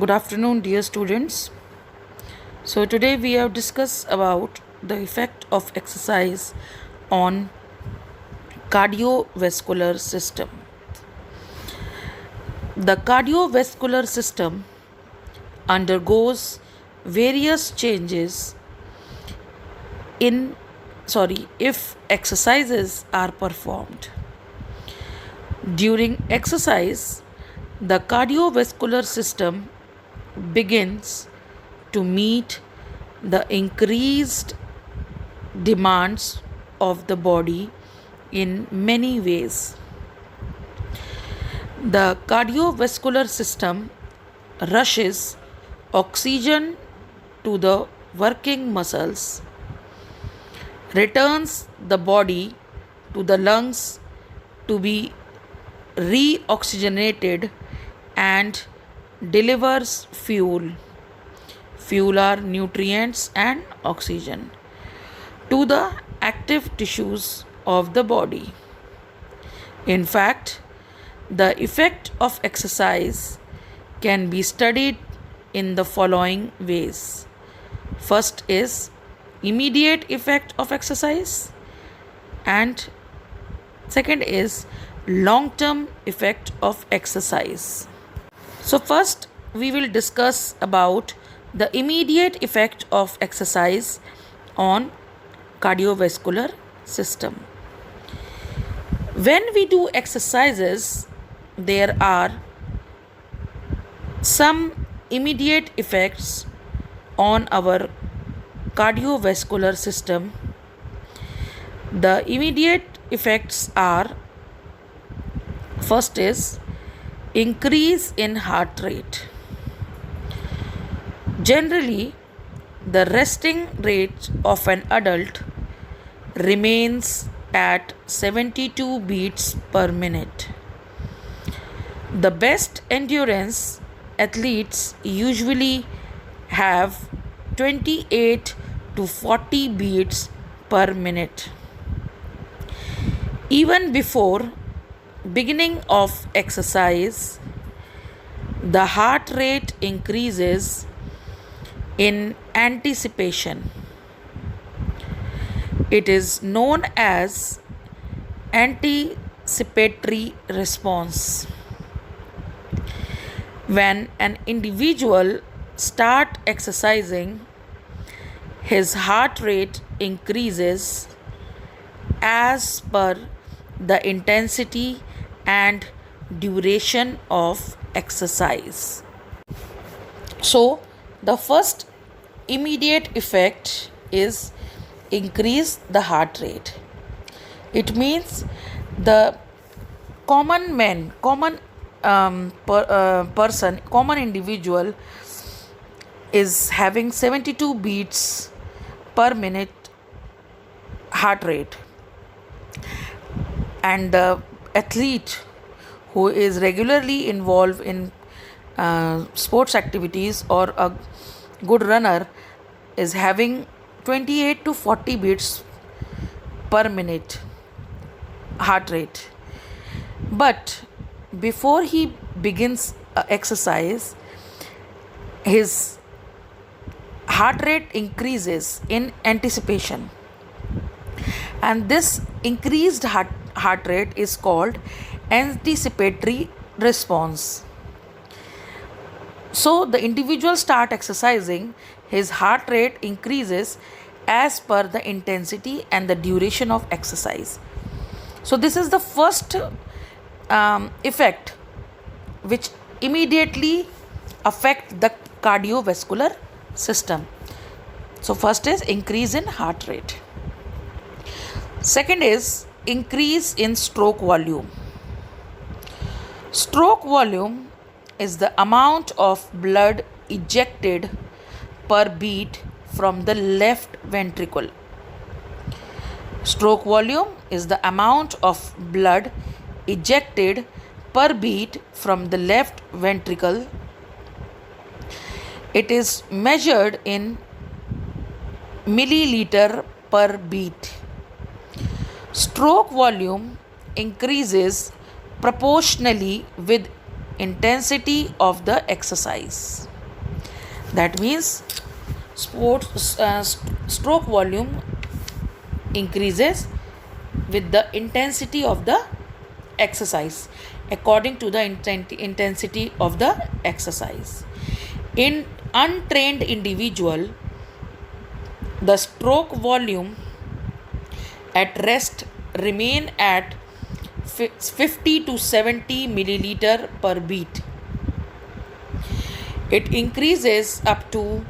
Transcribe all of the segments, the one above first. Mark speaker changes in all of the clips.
Speaker 1: Good afternoon, dear students. So today we have discussed about the effect of exercise on cardiovascular system. The cardiovascular system undergoes various changes if exercises are performed. During exercise, the cardiovascular system begins to meet the increased demands of the body in many ways. The cardiovascular system rushes oxygen to the working muscles, returns the body to the lungs to be reoxygenated, and delivers fuel. Fuel are nutrients and oxygen to the active tissues of the body. In fact, the effect of exercise can be studied in the following ways. First is immediate effect of exercise, and second is long-term effect of exercise. So first we will discuss about the immediate effect of exercise on cardiovascular system. When we do exercises, there are some immediate effects on our cardiovascular system. The immediate effects are: first is increase in heart rate. Generally, the resting rate of an adult remains at 72 beats per minute. The best endurance athletes usually have 28 to 40 beats per minute. Even before beginning of exercise, the heart rate increases in anticipation. It is known as anticipatory response. When an individual starts exercising, his heart rate increases as per the intensity and duration of exercise. So, the first immediate effect is increase the heart rate. It means the common individual is having 72 beats per minute heart rate, and the athlete who is regularly involved in sports activities or a good runner is having 28 to 40 beats per minute heart rate. But before he begins exercise, his heart rate increases in anticipation, and this increased heart rate is called anticipatory response. So the individual start exercising, his heart rate increases as per the intensity and the duration of exercise. So this is the first effect which immediately affect the cardiovascular system. So first is increase in heart rate. Second is increase in stroke volume. Stroke volume is the amount of blood ejected per beat from the left ventricle. Stroke volume is the amount of blood ejected per beat from the left ventricle. It is measured in milliliter per beat. Stroke volume increases proportionally with intensity of the exercise. That means stroke volume increases with the intensity of the exercise according to the intensity of the exercise. In untrained individual, the stroke volume at rest remain at 50 to 70 milliliter per beat. It increases up to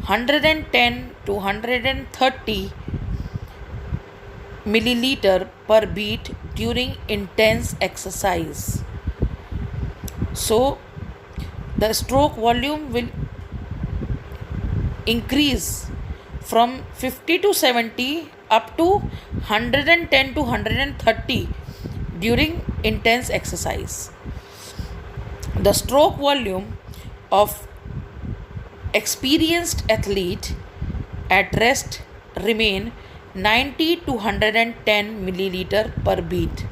Speaker 1: 110 to 130 milliliter per beat during intense exercise. So the stroke volume will increase from 50 to 70 up to 110 to 130 during intense exercise. The stroke volume of experienced athlete at rest remain 90 to 110 milliliter per beat.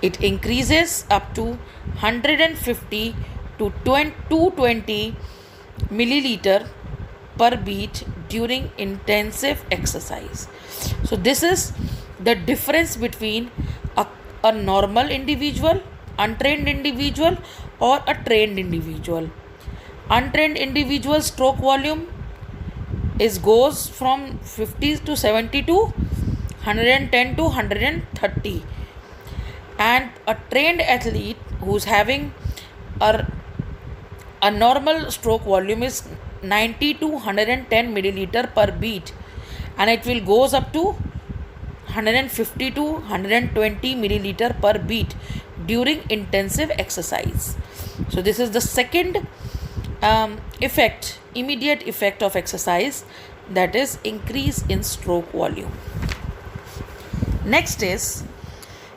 Speaker 1: It increases up to 150 to 220 milliliter per beat during intensive exercise. So this is the difference between a normal individual, untrained individual, or a trained individual. Untrained individual stroke volume goes from 50 to 70 to 110 to 130, and a trained athlete who's having a normal stroke volume is 90 to 110 milliliter per beat, and it will goes up to 150 to 120 milliliter per beat during intensive exercise. So this is the second immediate effect of exercise, that is increase in stroke volume. Next is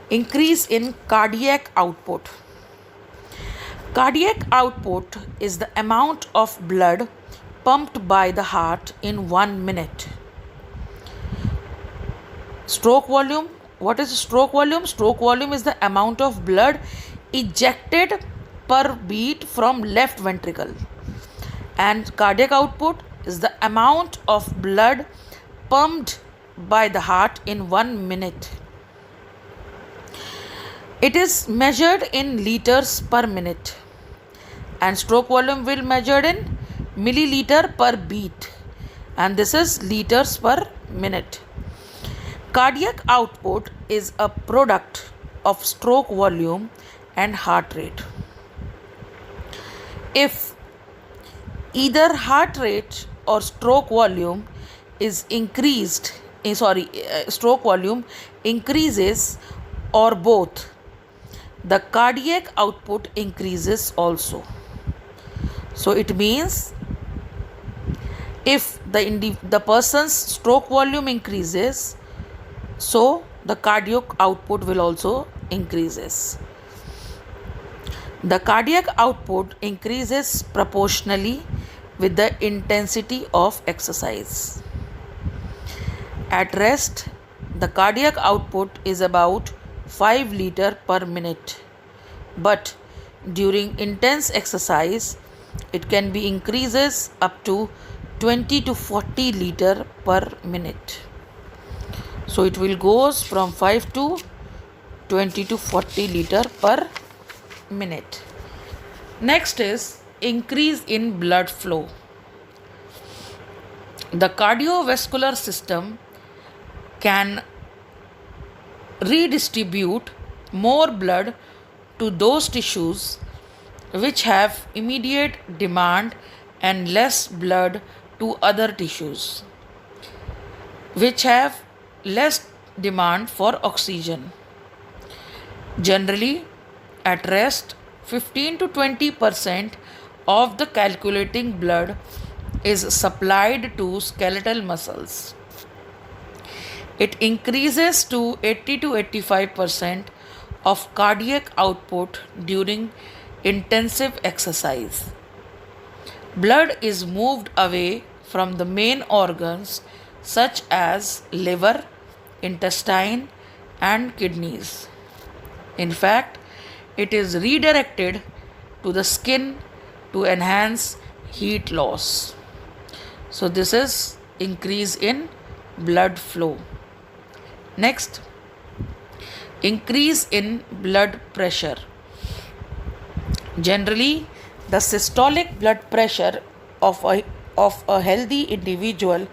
Speaker 1: increase in cardiac output. Cardiac output is the amount of blood pumped by the heart in 1 minute. Stroke volume. What is stroke volume? Stroke volume is the amount of blood ejected per beat from left ventricle. And cardiac output is the amount of blood pumped by the heart in 1 minute. It is measured in liters per minute, and stroke volume will measured in milliliter per beat, and this is liters per minute. Cardiac output is a product of stroke volume and heart rate. If either heart rate or stroke volume is stroke volume increases, or both, the cardiac output increases also. So it means if the person's stroke volume increases, so the cardiac output will also increases. The cardiac output increases proportionally with the intensity of exercise. At rest, the cardiac output is about 5 liter per minute, but during intense exercise it can be increases up to 20 to 40 liter per minute. So it will goes from 5 to 20 to 40 liter per minute. Next is increase in blood flow. The cardiovascular system can redistribute more blood to those tissues which have immediate demand and less blood to other tissues which have less demand for oxygen. Generally, at rest, 15 to 20% of the circulating blood is supplied to skeletal muscles. It increases to 80 to 85% of cardiac output during intensive exercise. Blood is moved away from the main organs such as liver, intestine, and kidneys. In fact, it is redirected to the skin to enhance heat loss. So this is increase in blood flow. Next, increase in blood pressure. Generally, the systolic blood pressure of a healthy individual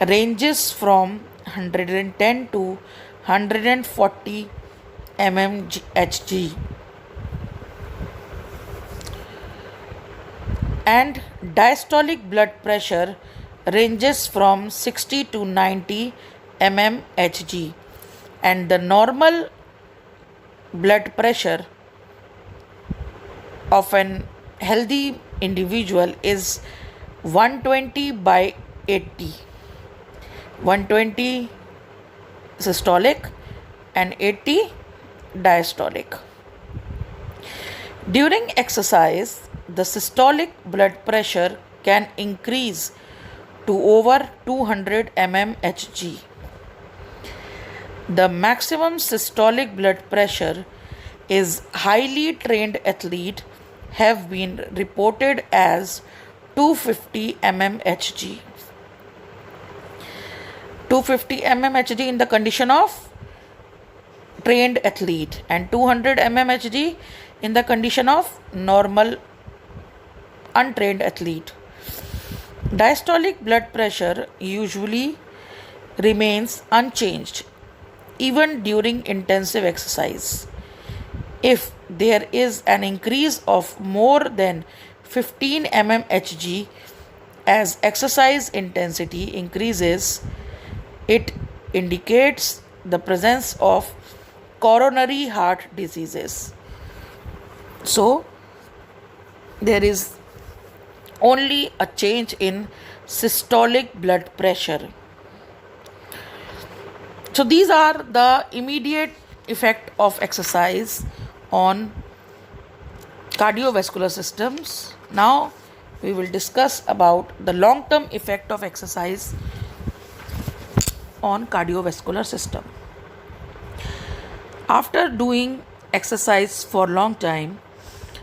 Speaker 1: ranges from 110 to 140 mmHg, and diastolic blood pressure ranges from 60 to 90 mmHg, and the normal blood pressure of an healthy individual is 120 by 80, 120 systolic and 80 diastolic. During exercise, the systolic blood pressure can increase to over 200 mmHg. The maximum systolic blood pressure is highly trained athlete have been reported as 250 mmHg. 250 mmHg in the condition of trained athlete and 200 mmHg in the condition of normal untrained athlete. Diastolic blood pressure usually remains unchanged even during intensive exercise. If there is an increase of more than 15 mmHg as exercise intensity increases, it indicates the presence of coronary heart diseases. So, there is only a change in systolic blood pressure. So, these are the immediate effect of exercise on cardiovascular systems. Now we will discuss about the long-term effect of exercise on cardiovascular system. After doing exercise for long time,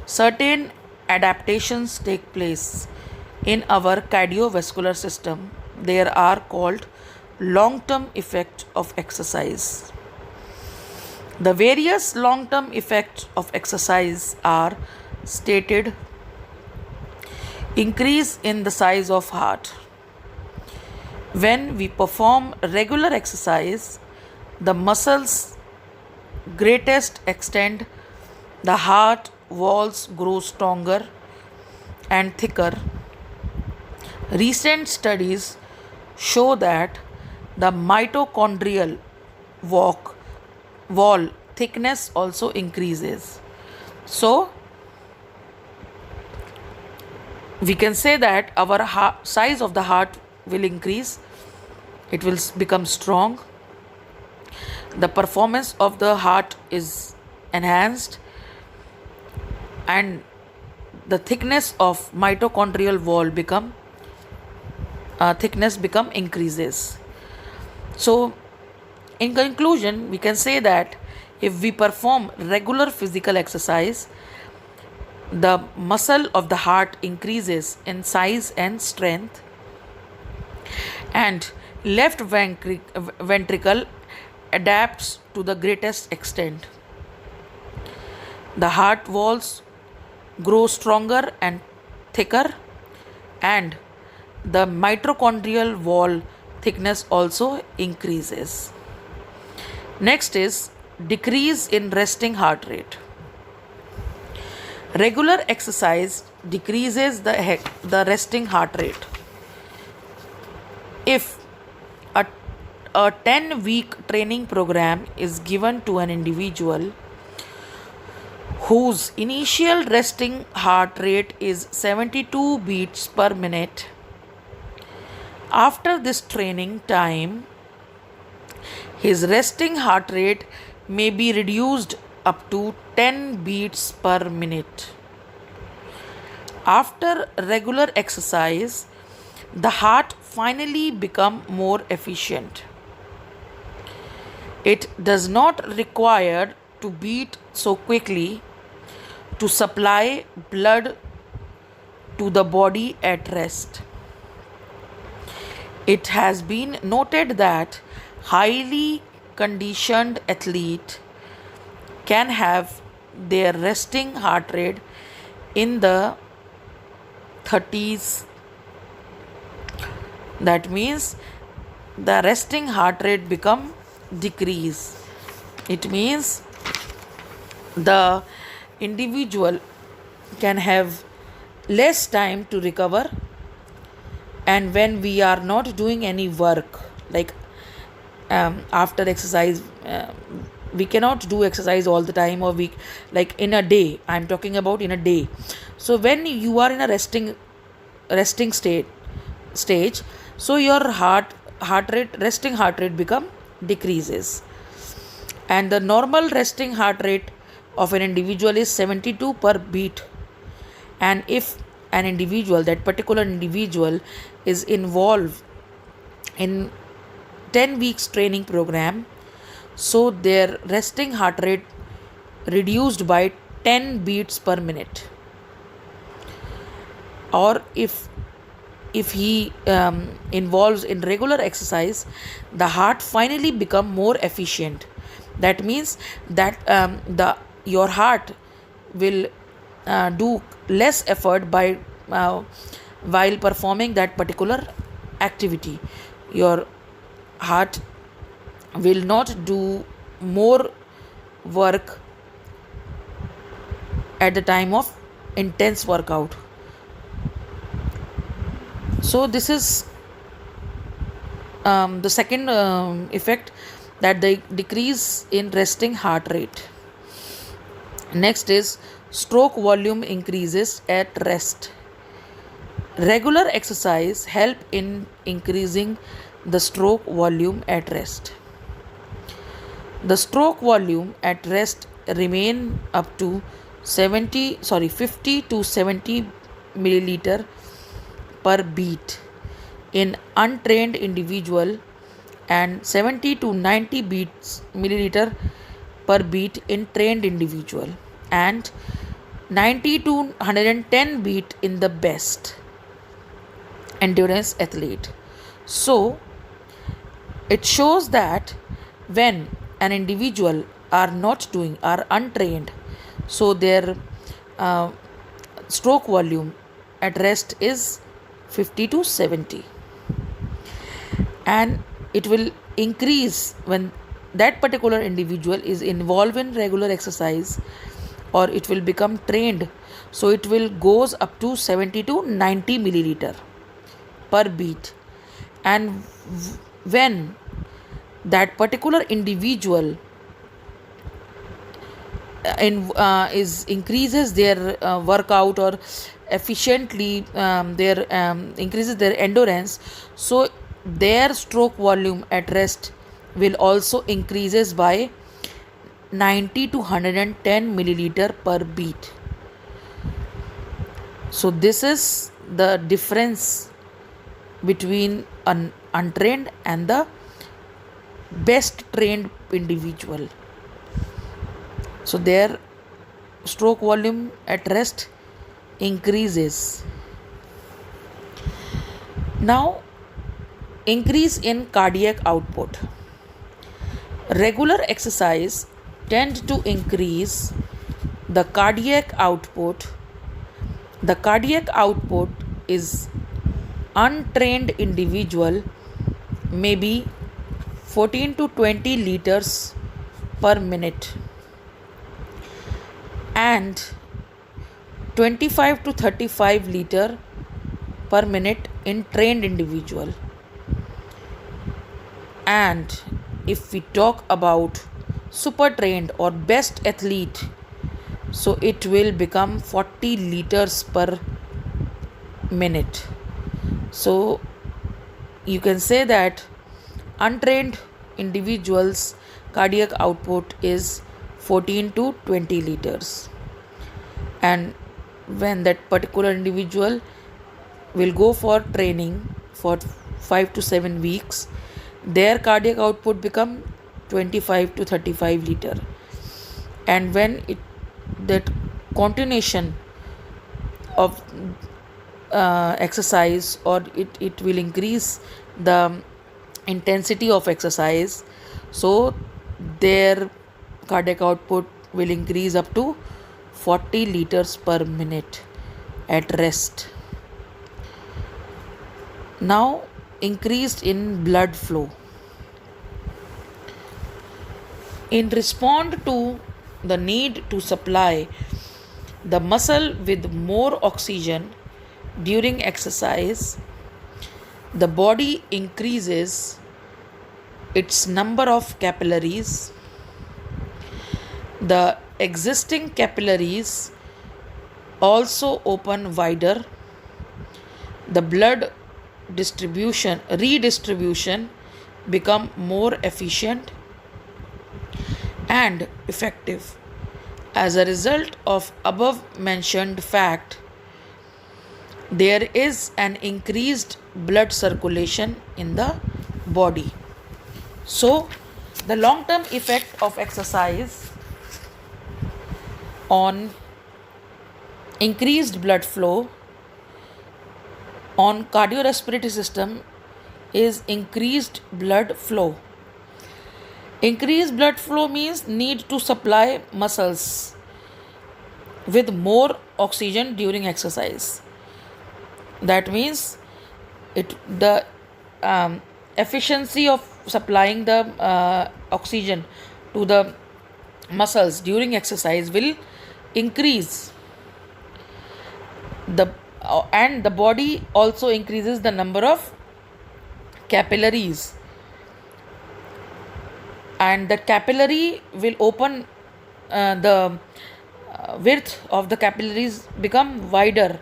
Speaker 1: certain adaptations take place in our cardiovascular system. They are called long-term effect of exercise. The various long-term effects of exercise are stated: increase in the size of heart. When we perform regular exercise, the muscles greatest extend, the heart walls grow stronger and thicker. Recent studies show that the mitochondrial wall thickness also increases. So, we can say that our size of the heart will increase, it will become strong, the performance of the heart is enhanced, and the thickness of mitochondrial wall become increases. So, in conclusion, we can say that if we perform regular physical exercise, the muscle of the heart increases in size and strength, and left ventricle adapts to the greatest extent. The heart walls grow stronger and thicker, and the mitochondrial wall thickness also increases. Next is decrease in resting heart rate. Regular exercise decreases the resting heart rate. If a 10-week training program is given to an individual whose initial resting heart rate is 72 beats per minute, after this training time, his resting heart rate may be reduced up to 10 beats per minute. After regular exercise, the heart finally become more efficient. It does not require to beat so quickly to supply blood to the body at rest. It has been noted that highly conditioned athlete can have their resting heart rate in the 30s. That means the resting heart rate become decrease. It means the individual can have less time to recover, and when we are not doing any work, like after exercise, we cannot do exercise all the time, or we, like in a day, I'm talking about in a day. So when you are in a resting stage, so your heart rate, resting heart rate become decreases, and the normal resting heart rate of an individual is 72 per beat. And if an individual, that particular individual, is involved in 10 weeks training program, so their resting heart rate reduced by 10 beats per minute. Or if he involves in regular exercise, the heart finally become more efficient. That means that the your heart will do less effort by while performing that particular activity. Your heart will not do more work at the time of intense workout. So this is the second effect, that the decrease in resting heart rate. Next is stroke volume increases at rest. Regular exercise help in increasing the stroke volume at rest. The stroke volume at rest remain up to 50 to 70 milliliter per beat in untrained individual, and 70 to 90 beats milliliter per beat in trained individual, and 90 to 110 beat in the best endurance athlete. So it shows that when an individual are untrained, so their uh, stroke volume at rest is 50 to 70, and it will increase when that particular individual is involved in regular exercise, or it will become trained, so it will goes up to 70 to 90 milliliter per beat. And when that particular individual is increases their workout, or efficiently their increases their endurance, so their stroke volume at rest will also increases by 90 to 110 milliliter per beat. So this is the difference between an untrained and the best trained individual. So their stroke volume at rest increases. Now, increase in cardiac output. Regular exercise tend to increase the cardiac output. The cardiac output is untrained individual maybe 14 to 20 liters per minute, and 25 to 35 liter per minute in trained individual. And if we talk about super trained or best athlete, so it will become 40 liters per minute. So you can say that untrained individuals cardiac output is 14 to 20 liters, and when that particular individual will go for training for 5 to 7 weeks, their cardiac output become 25 to 35 liter. and when it that continuation of exercise, or it will increase the intensity of exercise, so their cardiac output will increase up to 40 liters per minute at rest. Now, increased in blood flow. In response to the need to supply the muscle with more oxygen during exercise, the body increases its number of capillaries. The existing capillaries also open wider. The blood redistribution become more efficient and effective. As a result of above mentioned fact, there is an increased blood circulation in the body. So, the long term effect of exercise on increased blood flow on cardiorespiratory system is increased blood flow. Increased blood flow means need to supply muscles with more oxygen during exercise. That means the efficiency of supplying the oxygen to the muscles during exercise will increase. And the body also increases the number of capillaries, and the capillary will open, the width of the capillaries become wider,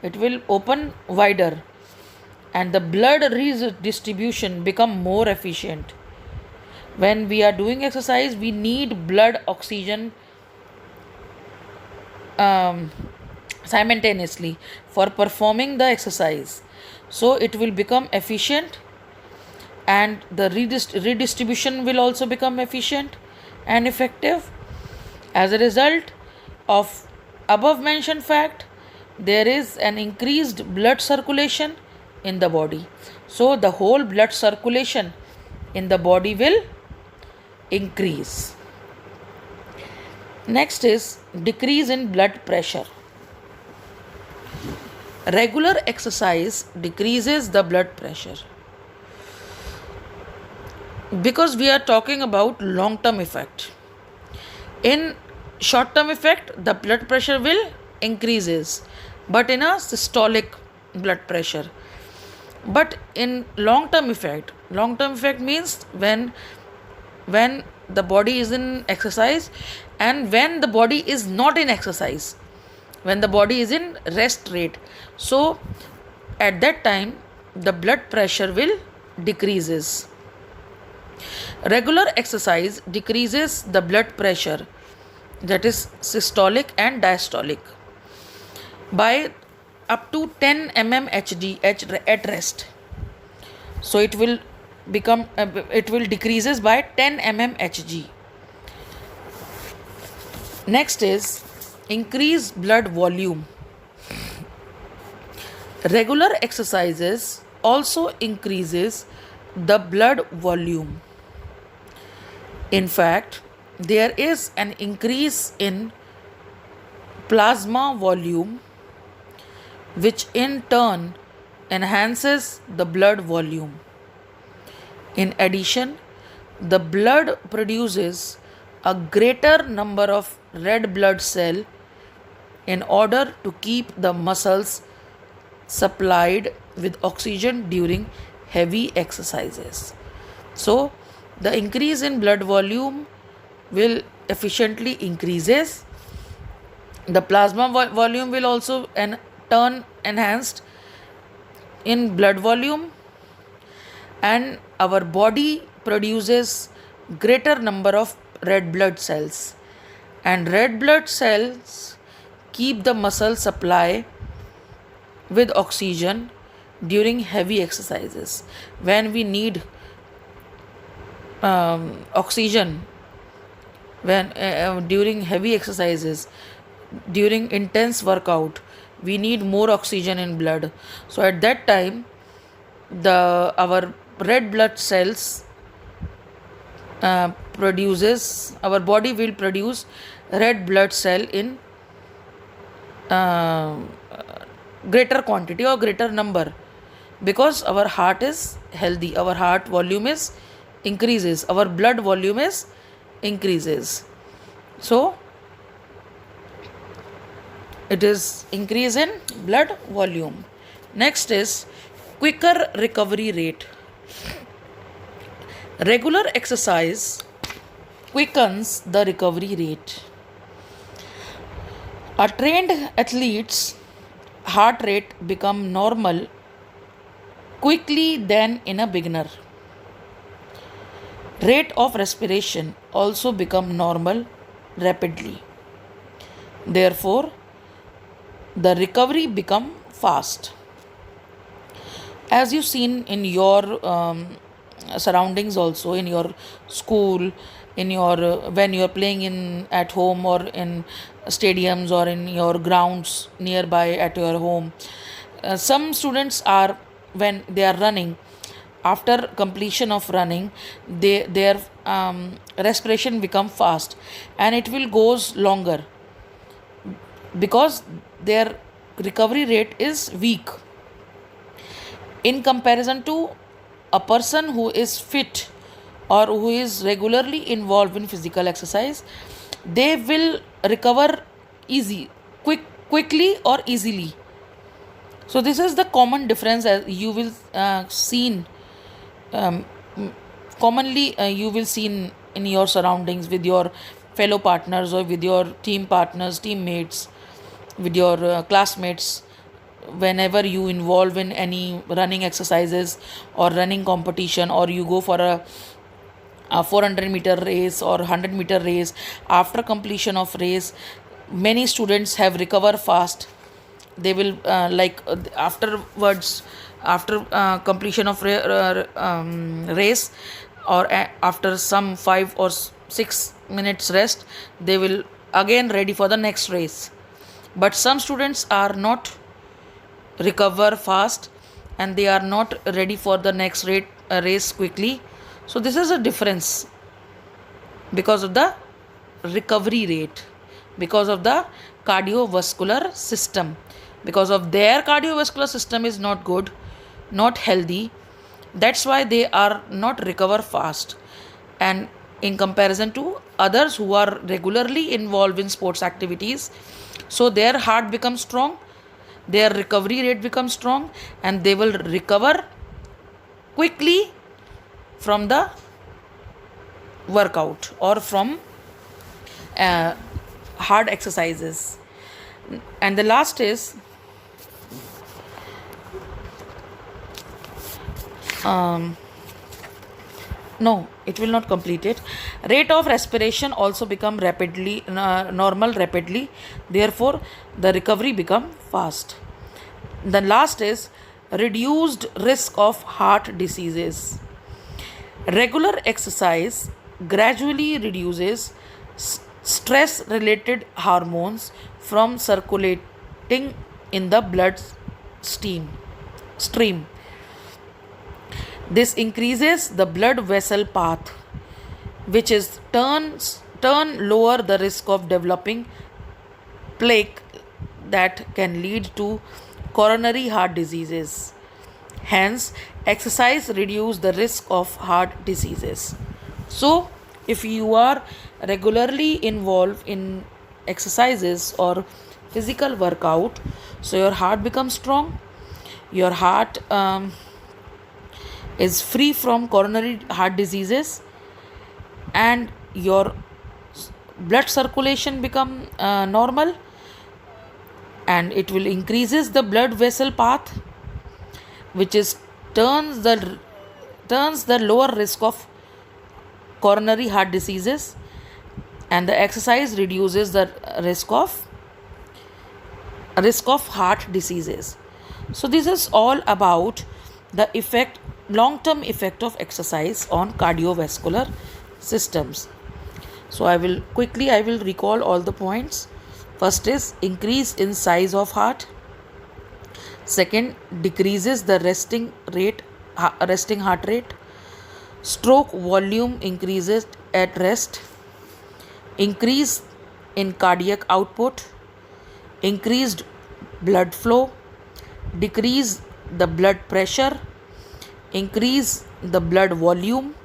Speaker 1: it will open wider, and the blood redistribution become more efficient. When we are doing exercise, we need blood oxygen simultaneously for performing the exercise, so it will become efficient, and the redistribution will also become efficient and effective. As a result of above mentioned fact, there is an increased blood circulation in the body, so the whole blood circulation in the body will increase. Next is decrease in blood pressure. Regular exercise decreases the blood pressure. Because we are talking about long term effect. In short term effect, the blood pressure will increases, but in a systolic blood pressure. But in long term effect means when the body is in exercise and when the body is not in exercise, when the body is in rest rate, so at that time the blood pressure will decreases. Regular exercise decreases the blood pressure, that is systolic and diastolic, by up to 10 mmHg at rest. So it will decreases by 10 mmHg. Next is increase blood volume. Regular exercises also increases the blood volume. In fact, there is an increase in plasma volume, which in turn enhances the blood volume. In addition, the blood produces a greater number of red blood cells in order to keep the muscles supplied with oxygen during heavy exercises. So, the increase in blood volume will efficiently increases. The plasma volume will also turn enhanced in blood volume, and our body produces greater number of red blood cells, and red blood cells keep the muscle supply with oxygen during heavy exercises. When we need oxygen when during heavy exercises, during intense workout, we need more oxygen in blood. So at that time, the our red blood cells produces our body will produce red blood cell in uh, greater quantity or greater number, because our heart is healthy, our heart volume is increases, our blood volume is increases. So it is increase in blood volume. Next is quicker recovery rate. Regular exercise quickens the recovery rate. A trained athlete's heart rate become normal quickly than in a beginner. Rate of respiration also become normal rapidly. Therefore, the recovery become fast. As you've seen in your surroundings, also in your school, in your when you're playing in at home or in stadiums or in your grounds nearby at your home, some students are, when they are running, after completion of running, their respiration become fast and it will goes longer because their recovery rate is weak in comparison to a person who is fit or who is regularly involved in physical exercise. They will recover quickly or easily. So this is the common difference, as you will seen um, commonly you will see in your surroundings with your fellow partners or with your team partners, teammates, with your classmates. Whenever you involve in any running exercises or running competition, or you go for a 400-meter race or 100-meter race, after completion of race, many students have recovered fast. They will afterwards, after completion of race, or after some 5 or 6 minutes rest, they will again ready for the next race. But some students are not recover fast and they are not ready for the next race quickly. So this is a difference because of the recovery rate, because of the cardiovascular system, because of their cardiovascular system is not good, not healthy. That's why they are not recover fast. And in comparison to others who are regularly involved in sports activities, so their heart becomes strong, their recovery rate becomes strong, and they will recover quickly from the workout or from hard exercises. And the last is no, it will not complete it. Rate of respiration also become rapidly normal rapidly. Therefore, the recovery become fast. The last is reduced risk of heart diseases. Regular exercise gradually reduces stress related hormones from circulating in the blood stream. This increases the blood vessel path, which is turn lower the risk of developing plaque that can lead to coronary heart diseases. Hence, exercise reduce the risk of heart diseases. So, if you are regularly involved in exercises or physical workout, so your heart becomes strong, your heart is free from coronary heart diseases, and your blood circulation become normal, and it will increases the blood vessel path, which is turns the lower risk of coronary heart diseases, and the exercise reduces the risk of heart diseases. So this is all about the long term effect of exercise on cardiovascular systems. So I will recall all the points. First is increase in size of heart. Second, decreases the resting heart rate. Stroke volume increases at rest. Increase in cardiac output. Increased blood flow. Decrease the blood pressure. Increase the blood volume.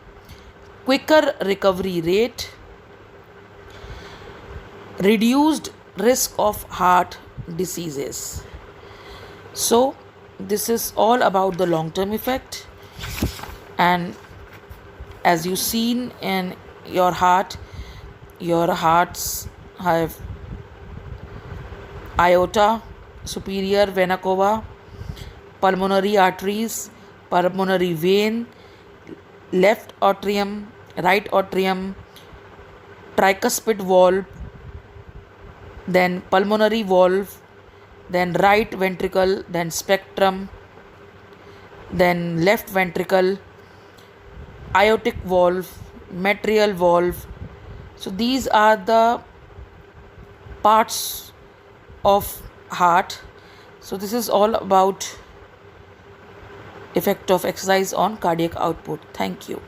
Speaker 1: Quicker recovery rate. Reduced risk of heart diseases. So, this is all about the long term effect. And as you seen in your heart, your hearts have aorta, superior vena cava, pulmonary arteries, pulmonary vein, left atrium, right atrium, tricuspid valve, then pulmonary valve, then right ventricle, then spectrum, then left ventricle, aortic valve, mitral valve. So these are the parts of heart. So this is all about effect of exercise on cardiac output. Thank you.